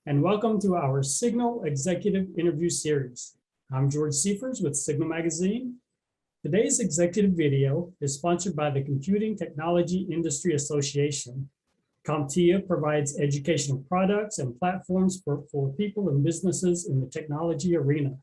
and welcome to our Signal Executive Interview Series. I'm George Seifers with Signal Magazine. Today's executive video is sponsored by the Computing Technology Industry Association. CompTIA provides educational products and platforms for people and businesses in the technology arena.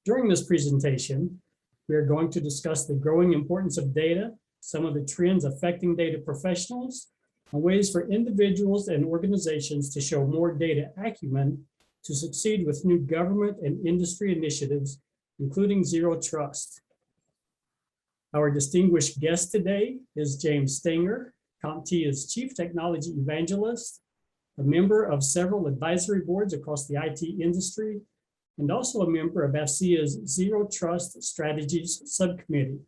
During this presentation, we are going to discuss the growing importance of data, some of the trends affecting data professionals, and ways for individuals and organizations to show more data acumen to succeed with new government and industry initiatives, including zero trust. Our distinguished guest today is James Stanger, CompTIA's Chief Technology Evangelist, a member of several advisory boards across the IT industry, and also a member of AFCEA's Zero Trust Strategies Subcommittee.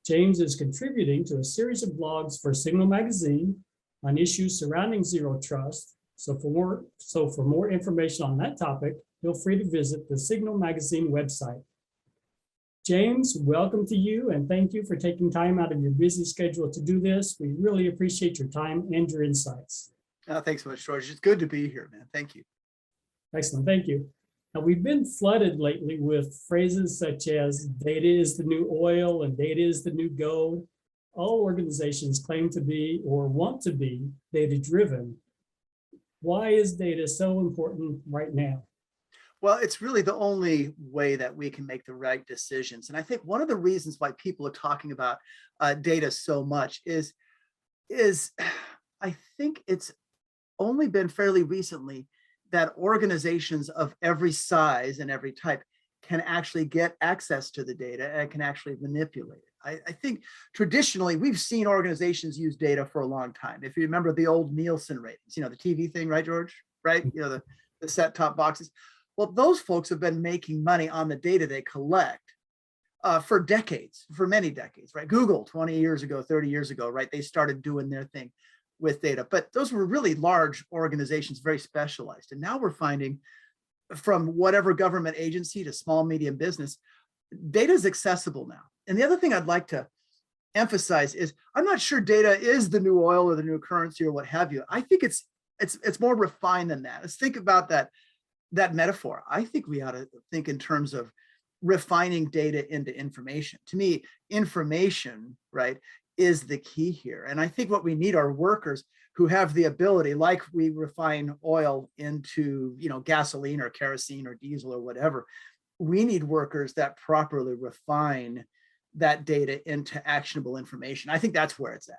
James is contributing to a series of blogs for Signal Magazine on issues surrounding zero trust. So for more information on that topic, feel free to visit the Signal Magazine website. James, welcome to you, and thank you for taking time out of your busy schedule to do this. We really appreciate your time and your insights. Thanks so much, George. It's good to be here, man. Thank you. Excellent, thank you. Now, we've been flooded lately with phrases such as data is the new oil and data is the new gold. All organizations claim to be or want to be data-driven. Why is data so important right now? Well, it's really the only way that we can make the right decisions. And I think one of the reasons why people are talking about data so much is I think it's only been fairly recently that organizations of every size and every type can actually get access to the data and can actually manipulate it. I think traditionally we've seen organizations use data for a long time. If you remember the old Nielsen ratings, the TV thing, right, George? Right? The set-top boxes. Well, those folks have been making money on the data they collect for decades, for many decades, right? Google 20 years ago, 30 years ago, right? They started doing their thing with data, but those were really large organizations, very specialized. And now we're finding from whatever government agency to small, medium business, data is accessible now. And the other thing I'd like to emphasize is I'm not sure data is the new oil or the new currency or what have you. I think it's more refined than that. Let's think about that metaphor. I think we ought to think in terms of refining data into information. To me, information, right, is the key here. And I think what we need are workers who have the ability, like we refine oil into, gasoline or kerosene or diesel or whatever. We need workers that properly refine that data into actionable information. I think that's where it's at.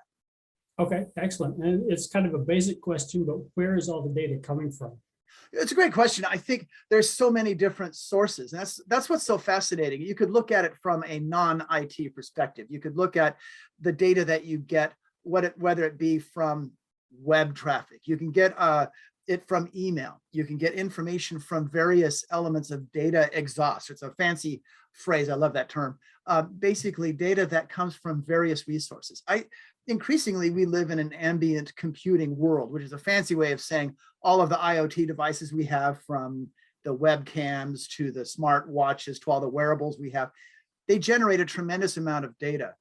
Okay, excellent. And it's kind of a basic question, but where is all the data coming from? It's a great question. I think there's so many different sources. And that's what's so fascinating. You could look at it from a non-IT perspective. You could look at the data that you get, whether it be from web traffic. You can get it from email. You can get information from various elements of data exhaust. It's a fancy phrase. I love that term. Basically, data that comes from various resources. Increasingly, we live in an ambient computing world, which is a fancy way of saying all of the IoT devices we have, from the webcams to the smart watches to all the wearables we have, they generate a tremendous amount of data.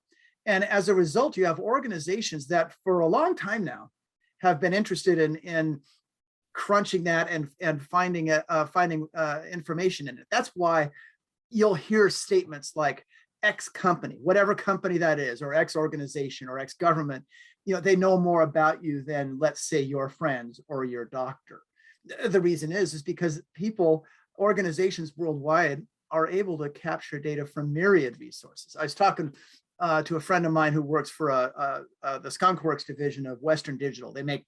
And as a result, you have organizations that for a long time now have been interested in crunching that and finding information in it. That's why you'll hear statements like X company, whatever company that is, or X organization or X government, they know more about you than, let's say, your friends or your doctor. The reason is because organizations worldwide are able to capture data from myriad resources. I was talking to a friend of mine who works for the Skunk Works division of Western Digital. They make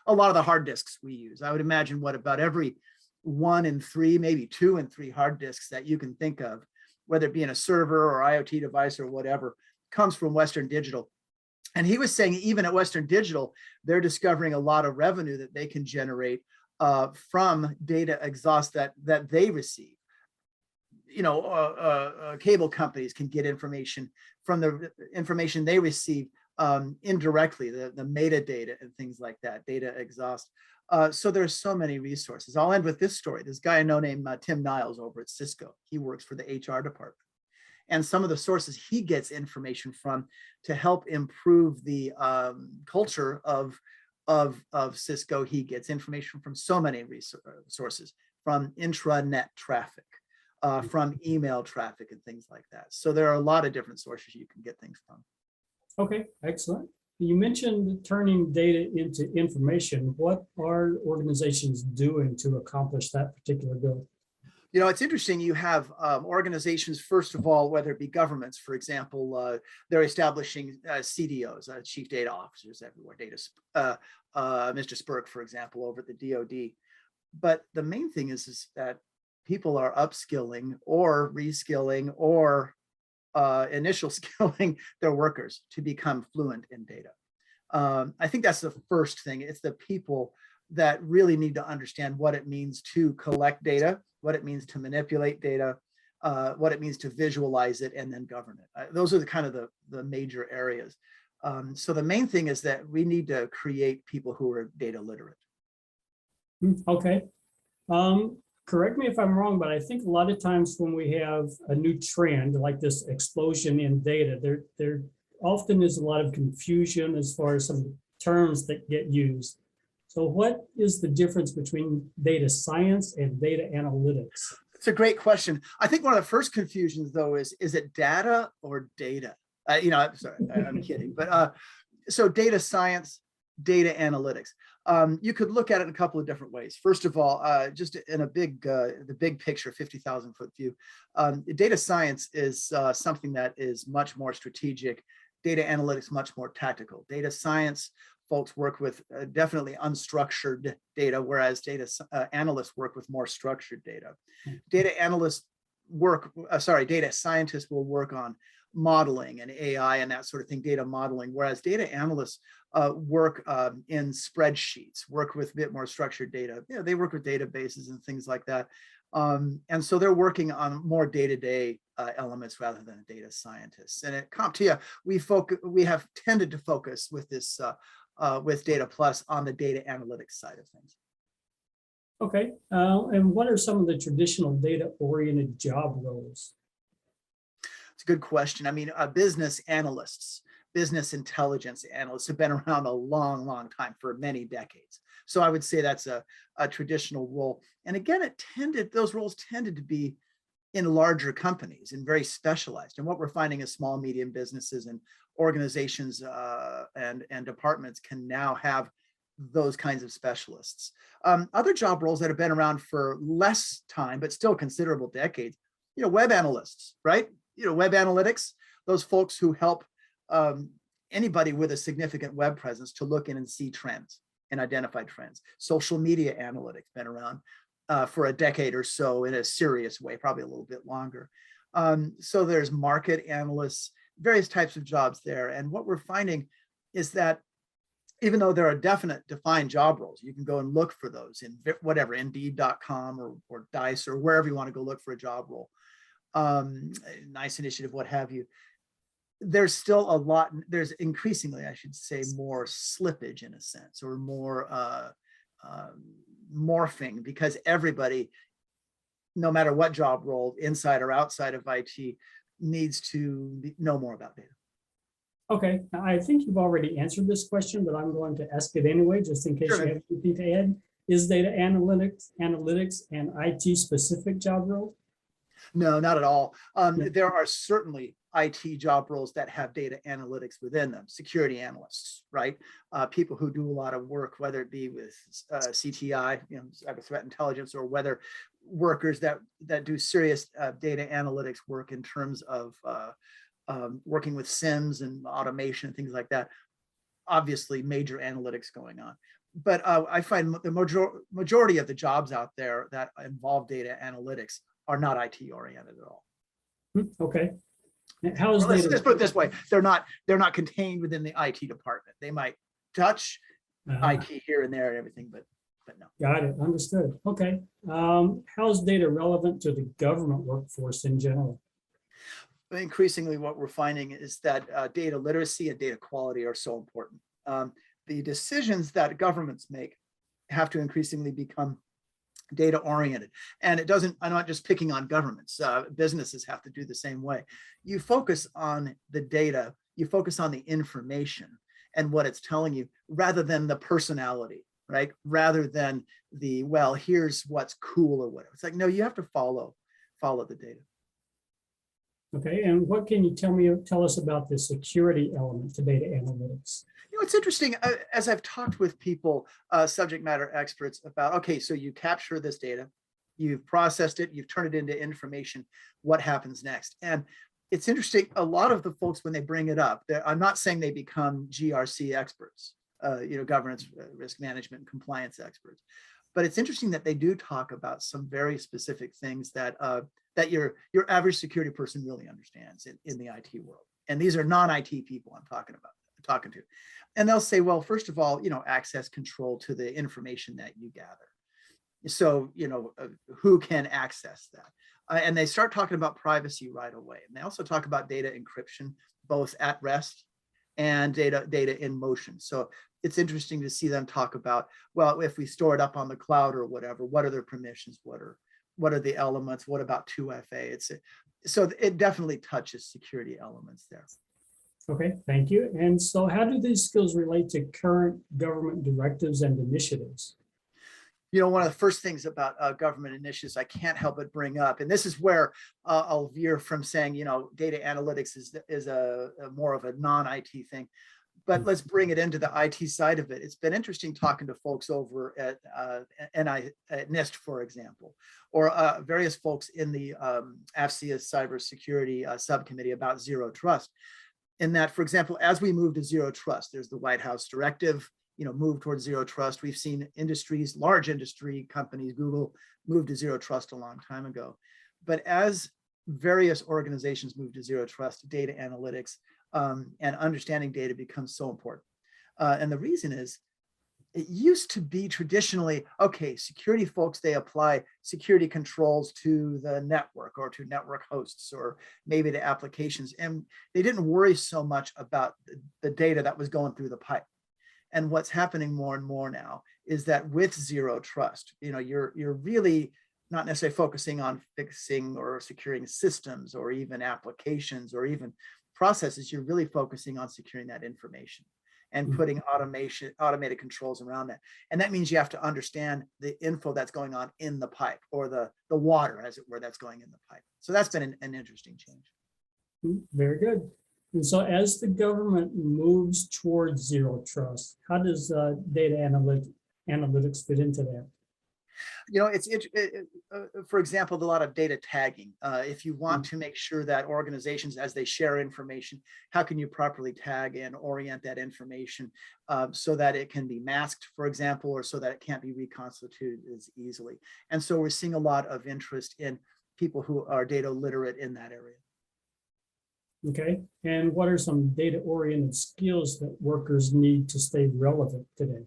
a lot of the hard disks we use. I would imagine about every 1 in 3, maybe 2 in 3 hard disks that you can think of, whether it be in a server or IoT device or whatever, comes from Western Digital. And he was saying even at Western Digital, they're discovering a lot of revenue that they can generate from data exhaust that they receive. Cable companies can get information from the information they receive indirectly, the metadata and things like that, data exhaust. So there's so many resources. I'll end with this story. This guy I know named Tim Niles over at Cisco. He works for the HR department. And some of the sources he gets information from to help improve the culture of of Cisco. He gets information from so many sources, from intranet traffic, from email traffic and things like that. So there are a lot of different sources you can get things from. Okay, excellent. You mentioned turning data into information. What are organizations doing to accomplish that particular goal? You know, it's interesting. You have organizations, first of all, whether it be governments, for example, they're establishing CDOs, chief data officers everywhere, Mr. Spurk, for example, over at the DoD. But the main thing is that people are upskilling or reskilling or initial skilling their workers to become fluent in data. I think that's the first thing. It's the people that really need to understand what it means to collect data, what it means to manipulate data, what it means to visualize it, and then govern it. Those are the kind of the major areas. So the main thing is that we need to create people who are data literate. Okay. Correct me if I'm wrong, but I think a lot of times when we have a new trend like this explosion in data, there often is a lot of confusion as far as some terms that get used. So what is the difference between data science and data analytics? It's a great question. I think one of the first confusions, though, is it data or data? Sorry, I'm kidding. But so data science, data analytics. You could look at it in a couple of different ways. First of all, just in the big picture, 50,000 foot view, data science is something that is much more strategic. Data analytics, much more tactical. Data science folks work with definitely unstructured data, whereas data analysts work with more structured data. Data scientists will work on modeling and AI and that sort of thing, data modeling, whereas data analysts work in spreadsheets, work with a bit more structured data. You know, they work with databases and things like that. And so they're working on more day-to-day elements rather than data scientists. And at CompTIA, we have tended to focus with this with Data Plus on the data analytics side of things. Okay, and what are some of the traditional data-oriented job roles? It's a good question. I mean, business analysts, business intelligence analysts have been around a long, long time, for many decades. So I would say that's a traditional role. And again, those roles tended to be in larger companies and very specialized. And what we're finding is small, medium businesses and organizations and departments can now have those kinds of specialists. Other job roles that have been around for less time, but still considerable decades, web analysts, right? Web analytics, those folks who help anybody with a significant web presence to look in and see trends and identify trends. Social media analytics been around for a decade or so in a serious way, probably a little bit longer. So there's market analysts, various types of jobs there. And what we're finding is that even though there are definite defined job roles, you can go and look for those in whatever, Indeed.com or Dice or wherever you want to go look for a job role. Nice initiative, what have you. There's still there's increasingly, I should say, more slippage in a sense, or more morphing, because everybody, no matter what job role, inside or outside of IT, needs to know more about data. Okay, now I think you've already answered this question, but I'm going to ask it anyway, just in case Sure. you have anything to add. Is data analytics and IT specific job roles? No, not at all. There are certainly IT job roles that have data analytics within them. Security analysts, right? People who do a lot of work, whether it be with CTI, cyber threat intelligence, or whether workers that do serious data analytics work in terms of working with SIMs and automation and things like that. Obviously, major analytics going on. But I find the majority of the jobs out there that involve data analytics are not IT oriented at all. Okay. How is let's put it this way: they're not contained within the IT department. They might touch IT here and there and everything, but no. Got it. Understood. Okay. How is data relevant to the government workforce in general? Increasingly, what we're finding is that data literacy and data quality are so important. The decisions that governments make have to increasingly become data oriented. And I'm not just picking on governments, businesses have to do the same way. You focus on the data, you focus on the information, and what it's telling you, rather than the personality, right? Rather than the, well, here's what's cool or whatever. It's like, no, you have to follow the data. Okay, and what can you tell us about the security element to data analytics? It's interesting, as I've talked with people, subject matter experts about, okay, so you capture this data, you've processed it, you've turned it into information, what happens next? And it's interesting, a lot of the folks, when they bring it up, I'm not saying they become GRC experts, governance, risk management, and compliance experts, but it's interesting that they do talk about some very specific things that that your average security person really understands in the IT world. And these are non-IT people I'm talking to. And they'll say, well, first of all, access control to the information that you gather. So, who can access that? And they start talking about privacy right away. And they also talk about data encryption, both at rest and data in motion. So it's interesting to see them talk about, well, if we store it up on the cloud or whatever, what are their permissions? What are the elements? What about 2FA? So it definitely touches security elements there. Okay, thank you. And so how do these skills relate to current government directives and initiatives? One of the first things about government initiatives I can't help but bring up, and this is where I'll veer from saying, data analytics is a more of a non-IT thing, but let's bring it into the IT side of it. It's been interesting talking to folks over at NIST, for example, or various folks in the AFCEA cybersecurity subcommittee about zero trust. In that, for example, as we move to zero trust, there's the White House directive, move towards zero trust. We've seen industries, large industry companies, Google, move to zero trust a long time ago. But as various organizations move to zero trust, data analytics and understanding data becomes so important. And the reason is, it used to be traditionally, okay, security folks, they apply security controls to the network or to network hosts or maybe to applications. And they didn't worry so much about the data that was going through the pipe. And what's happening more and more now is that with zero trust, you're really not necessarily focusing on fixing or securing systems or even applications or even processes. You're really focusing on securing that information and putting automated controls around that. And that means you have to understand the info that's going on in the pipe, or the water, as it were, that's going in the pipe. So that's been an interesting change. Very good. And so as the government moves towards zero trust, how does data analytics fit into that? For example, a lot of data tagging. If you want to make sure that organizations, as they share information, how can you properly tag and orient that information so that it can be masked, for example, or so that it can't be reconstituted as easily. And so we're seeing a lot of interest in people who are data literate in that area. Okay, and what are some data-oriented skills that workers need to stay relevant today?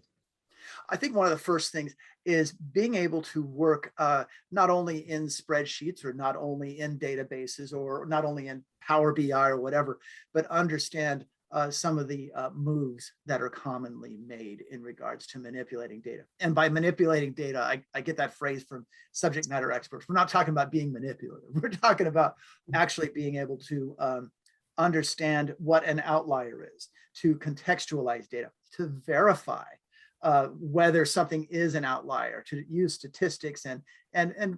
I think one of the first things is being able to work not only in spreadsheets or not only in databases or not only in Power BI or whatever, but understand some of the moves that are commonly made in regards to manipulating data. And by manipulating data, I get that phrase from subject matter experts. We're not talking about being manipulative. We're talking about actually being able to understand what an outlier is, to contextualize data, to verify whether something is an outlier, to use statistics and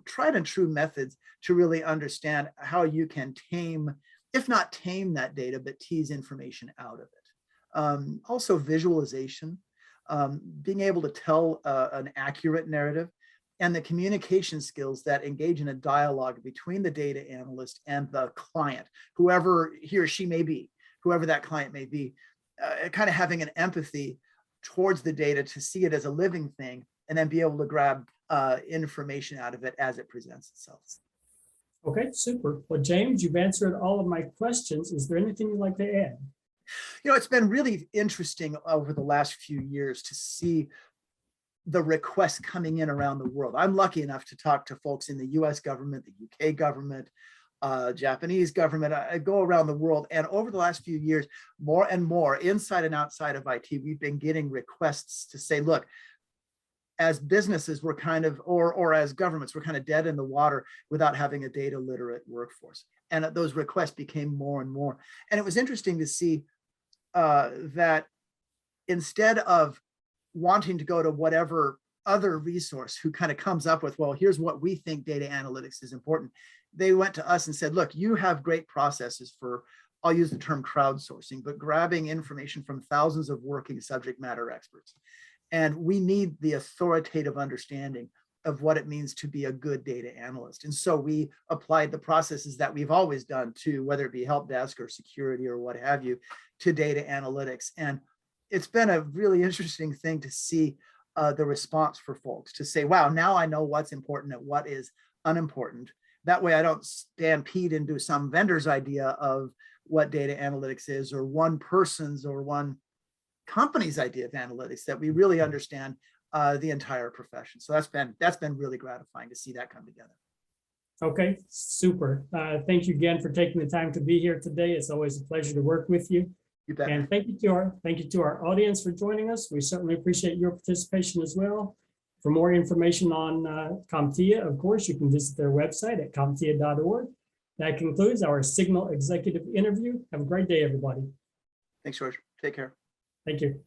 tried and true methods to really understand how you can tame, if not tame that data, but tease information out of it. Also visualization, being able to tell an accurate narrative, and the communication skills that engage in a dialogue between the data analyst and the client, whoever he or she may be, whoever that client may be, kind of having an empathy towards the data to see it as a living thing, and then be able to grab information out of it as it presents itself. Okay, super. Well, James, you've answered all of my questions. Is there anything you'd like to add? It's been really interesting over the last few years to see the requests coming in around the world. I'm lucky enough to talk to folks in the US government, the UK government, Japanese government. I go around the world, and over the last few years, more and more inside and outside of IT, we've been getting requests to say, look, as businesses, we're kind of, or as governments, we're kind of dead in the water without having a data literate workforce. And those requests became more and more. And it was interesting to see that instead of wanting to go to whatever other resource who kind of comes up with, well, here's what we think data analytics is important, they went to us and said, look, you have great processes for, I'll use the term crowdsourcing, but grabbing information from thousands of working subject matter experts. And we need the authoritative understanding of what it means to be a good data analyst. And so we applied the processes that we've always done to, whether it be help desk or security or what have you, to data analytics. And it's been a really interesting thing to see the response for folks to say, wow, now I know what's important and what is unimportant. That way I don't stampede into some vendor's idea of what data analytics is, or one person's or one company's idea of analytics, that we really understand the entire profession. So that's been really gratifying to see that come together. Okay, super. Thank you again for taking the time to be here today. It's always a pleasure to work with you. You bet. And thank you to our audience for joining us. We certainly appreciate your participation as well. For more information on CompTIA, of course, you can visit their website at comptia.org. That concludes our Signal executive interview. Have a great day, everybody. Thanks, George. Take care. Thank you.